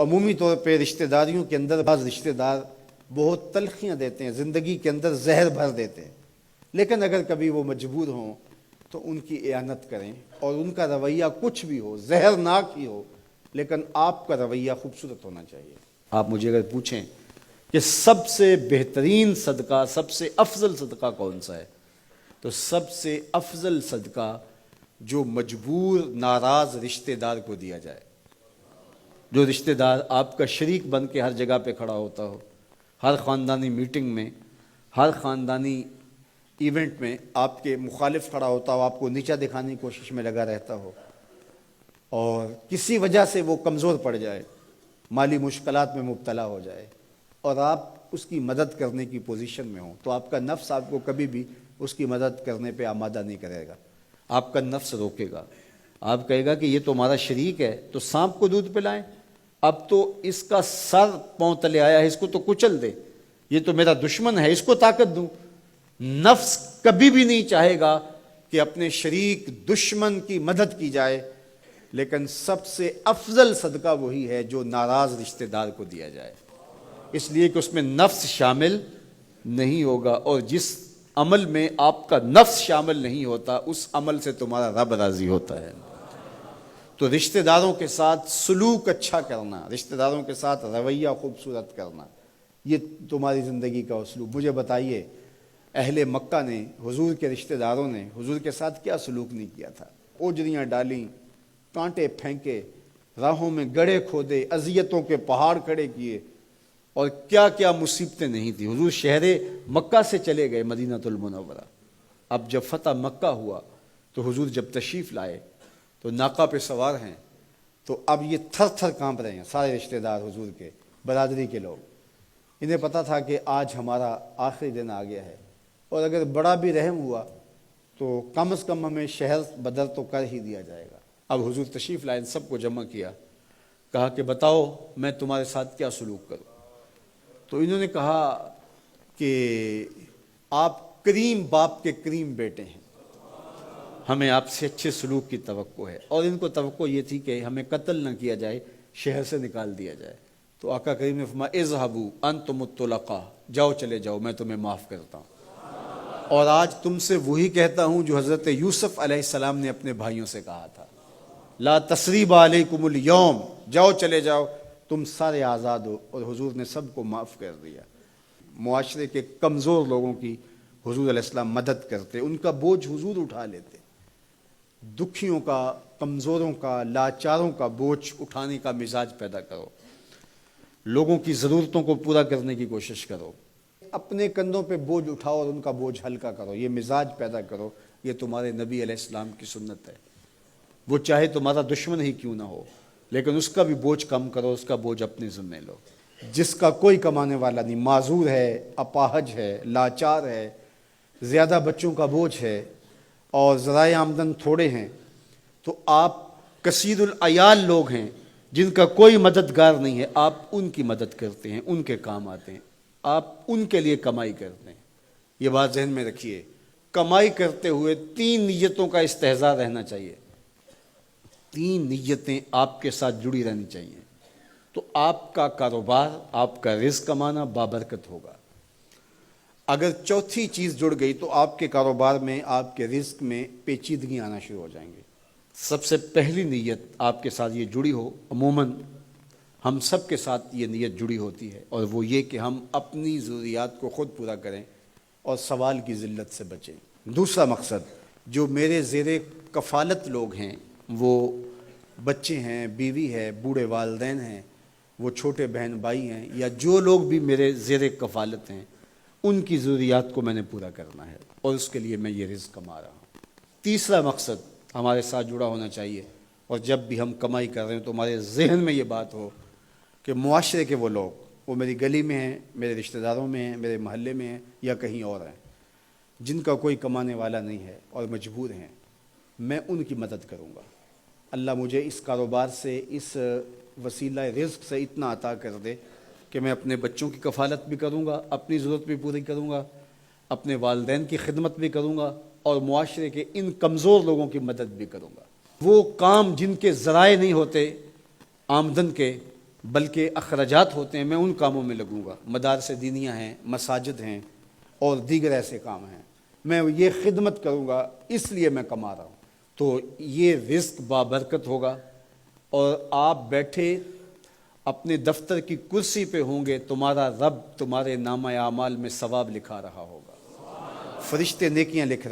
تو عمومی طور پہ رشتہ داریوں کے اندر بعض رشتہ دار بہت تلخیاں دیتے ہیں، زندگی کے اندر زہر بھر دیتے ہیں، لیکن اگر کبھی وہ مجبور ہوں تو ان کی اعانت کریں، اور ان کا رویہ کچھ بھی ہو، زہرناک ہی ہو، لیکن آپ کا رویہ خوبصورت ہونا چاہیے۔ آپ مجھے اگر پوچھیں کہ سب سے بہترین صدقہ، سب سے افضل صدقہ کون سا ہے، تو سب سے افضل صدقہ جو مجبور ناراض رشتہ دار کو دیا جائے، جو رشتہ دار آپ کا شریک بن کے ہر جگہ پہ کھڑا ہوتا ہو، ہر خاندانی میٹنگ میں، ہر خاندانی ایونٹ میں آپ کے مخالف کھڑا ہوتا ہو، آپ کو نیچا دکھانے کی کوشش میں لگا رہتا ہو، اور کسی وجہ سے وہ کمزور پڑ جائے، مالی مشکلات میں مبتلا ہو جائے، اور آپ اس کی مدد کرنے کی پوزیشن میں ہوں، تو آپ کا نفس آپ کو کبھی بھی اس کی مدد کرنے پہ آمادہ نہیں کرے گا، آپ کا نفس روکے گا، آپ کہے گا کہ یہ تو ہمارا شریک ہے، تو سانپ کو دودھ پلائیں، اب تو اس کا سر پاؤں تلے آیا ہے، اس کو تو کچل دے، یہ تو میرا دشمن ہے، اس کو طاقت دوں۔ نفس کبھی بھی نہیں چاہے گا کہ اپنے شریک دشمن کی مدد کی جائے، لیکن سب سے افضل صدقہ وہی ہے جو ناراض رشتہ دار کو دیا جائے، اس لیے کہ اس میں نفس شامل نہیں ہوگا، اور جس عمل میں آپ کا نفس شامل نہیں ہوتا اس عمل سے تمہارا رب راضی ہوتا ہے۔ تو رشتہ داروں کے ساتھ سلوک اچھا کرنا، رشتہ داروں کے ساتھ رویہ خوبصورت کرنا، یہ تمہاری زندگی کا اسلوب۔ مجھے بتائیے اہل مکہ نے، حضور کے رشتہ داروں نے حضور کے ساتھ کیا سلوک نہیں کیا تھا؟ اوجریاں ڈالیں، کانٹے پھینکے، راہوں میں گڑھے کھودے، اذیتوں کے پہاڑ کھڑے کیے، اور کیا کیا مصیبتیں نہیں تھی۔ حضور شہر مکہ سے چلے گئے مدینہ المنورہ۔ اب جب فتح مکہ ہوا تو حضور جب تشریف لائے تو ناقہ پہ سوار ہیں، تو اب یہ تھر تھر کانپ رہے ہیں سارے رشتہ دار حضور کے، برادری کے لوگ۔ انہیں پتہ تھا کہ آج ہمارا آخری دن آ گیا ہے، اور اگر بڑا بھی رحم ہوا تو کم از کم ہمیں شہر بدر تو کر ہی دیا جائے گا۔ اب حضور تشریف لائے، سب کو جمع کیا، کہا کہ بتاؤ میں تمہارے ساتھ کیا سلوک کروں؟ تو انہوں نے کہا کہ آپ کریم باپ کے کریم بیٹے ہیں، ہمیں آپ سے اچھے سلوک کی توقع ہے، اور ان کو توقع یہ تھی کہ ہمیں قتل نہ کیا جائے، شہر سے نکال دیا جائے۔ تو آقا کریم نے فرمایا اذهبوا انتم الطلقاء، جاؤ چلے جاؤ، میں تمہیں معاف کرتا ہوں۔ اور آج تم سے وہی کہتا ہوں جو حضرت یوسف علیہ السلام نے اپنے بھائیوں سے کہا تھا، لا تثریب علیکم اليوم، جاؤ چلے جاؤ، تم سارے آزاد ہو۔ اور حضور نے سب کو معاف کر دیا۔ معاشرے کے کمزور لوگوں کی حضور علیہ السلام مدد کرتے، ان کا بوجھ حضور اٹھا لیتے۔ دکھیوں کا، کمزوروں کا، لاچاروں کا بوجھ اٹھانے کا مزاج پیدا کرو، لوگوں کی ضرورتوں کو پورا کرنے کی کوشش کرو، اپنے کندھوں پہ بوجھ اٹھاؤ اور ان کا بوجھ ہلکا کرو، یہ مزاج پیدا کرو۔ یہ تمہارے نبی علیہ السلام کی سنت ہے۔ وہ چاہے تمہارا دشمن ہی کیوں نہ ہو، لیکن اس کا بھی بوجھ کم کرو، اس کا بوجھ اپنے ذمہ لو۔ جس کا کوئی کمانے والا نہیں، معذور ہے، اپاہج ہے، لاچار ہے، زیادہ بچوں کا بوجھ ہے، اور ذرائع آمدن تھوڑے ہیں، تو آپ کثیر العیال لوگ ہیں جن کا کوئی مددگار نہیں ہے، آپ ان کی مدد کرتے ہیں، ان کے کام آتے ہیں، آپ ان کے لیے کمائی کرتے ہیں۔ یہ بات ذہن میں رکھیے، کمائی کرتے ہوئے 3 نیتوں کا استحضار رہنا چاہیے، 3 نیتیں آپ کے ساتھ جڑی رہنی چاہیے، تو آپ کا کاروبار، آپ کا رزق کمانا بابرکت ہوگا۔ اگر چوتھی چیز جڑ گئی تو آپ کے کاروبار میں، آپ کے رزق میں پیچیدگیاں آنا شروع ہو جائیں گے۔ سب سے پہلی نیت آپ کے ساتھ یہ جڑی ہو، عموماً ہم سب کے ساتھ یہ نیت جڑی ہوتی ہے، اور وہ یہ کہ ہم اپنی ضروریات کو خود پورا کریں اور سوال کی ذلت سے بچیں۔ دوسرا مقصد، جو میرے زیر کفالت لوگ ہیں، وہ بچے ہیں، بیوی ہے، بوڑھے والدین ہیں، وہ چھوٹے بہن بھائی ہیں، یا جو لوگ بھی میرے زیر کفالت ہیں، ان کی ضروریات کو میں نے پورا کرنا ہے، اور اس کے لیے میں یہ رزق کما رہا ہوں۔ تیسرا مقصد ہمارے ساتھ جڑا ہونا چاہیے، اور جب بھی ہم کمائی کر رہے ہیں تو ہمارے ذہن میں یہ بات ہو کہ معاشرے کے وہ لوگ، وہ میری گلی میں ہیں، میرے رشتہ داروں میں ہیں، میرے محلے میں ہیں، یا کہیں اور ہیں، جن کا کوئی کمانے والا نہیں ہے اور مجبور ہیں، میں ان کی مدد کروں گا۔ اللہ مجھے اس کاروبار سے، اس وسیلہ رزق سے اتنا عطا کر دے کہ میں اپنے بچوں کی کفالت بھی کروں گا، اپنی ضرورت بھی پوری کروں گا، اپنے والدین کی خدمت بھی کروں گا، اور معاشرے کے ان کمزور لوگوں کی مدد بھی کروں گا۔ وہ کام جن کے ذرائع نہیں ہوتے آمدن کے، بلکہ اخراجات ہوتے ہیں میں ان کاموں میں لگوں گا، مدارس دینیاں ہیں، مساجد ہیں اور دیگر ایسے کام ہیں، میں یہ خدمت کروں گا، اس لیے میں کما رہا ہوں، تو یہ رزق بابرکت ہوگا، اور آپ بیٹھے اپنے دفتر کی کرسی پہ ہوں گے، تمہارا رب تمہارے نامہ اعمال میں ثواب لکھا رہا ہوگا، فرشتے نیکیاں لکھ رہے